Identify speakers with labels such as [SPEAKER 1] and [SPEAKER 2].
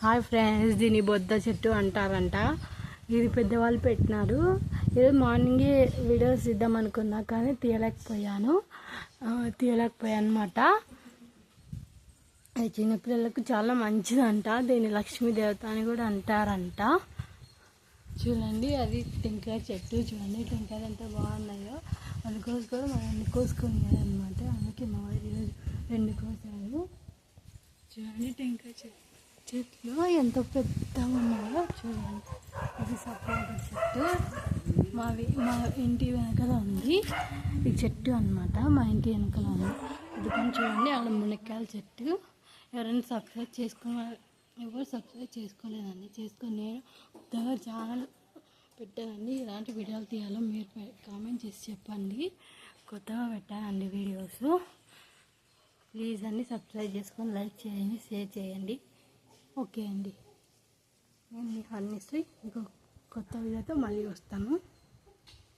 [SPEAKER 1] Hi friends, దీని బొద్ద చెట్టు అంటారంట. ఇది పెద్దవాళ్ళు పెట్టినారు. ఈరోజు మార్నింగే వీడియోస్ ఇద్దాం అనుకున్నా కానీ తీయలేకపోయాను అనమాట. చిన్నపిల్లలకు చాలా మంచిదంట. దీని లక్ష్మీ దేవత అని కూడా అంటారంట. చూడండి, అది టెంకాయ చెట్టు. చూడండి టెంకాయలు ఎంత బాగున్నాయో. అది కోసుకొని మనం కోసుకున్నాయి అనమాట. అందుకే మా వారి ఈరోజు 2 కోసారు. చూడండి టెంకాయ చెట్లు ఎంత పెద్దగా ఉన్నాయో చూడండి. ఇది సపోటా చెట్టు మా ఇంటి వెనకాల ఉంది. ఈ చెట్టు అనమాట మా ఇంటి వెనకాల ఉంది. ఇది కొంచెం చూడండి, అక్కడ మునక్కాయల చెట్టు. ఎవరైనా సబ్స్క్రైబ్ ఎవరు సబ్స్క్రైబ్ చేసుకోలేదండి, చేసుకొని నేను కొత్తగా ఛానల్ పెట్టానండి. ఎలాంటి వీడియోలు తీయాలో మీరు కామెంట్ చేసి చెప్పండి. కొత్తగా పెట్టానండి వీడియోస్. ప్లీజ్ అండి సబ్స్క్రైబ్ చేసుకొని లైక్ చేయండి, షేర్ చేయండి. ఓకే అండి, నేను మీ హన్నీశ్రీ ఇంకో కొత్త వీడియోతో మళ్ళీ వస్తాను.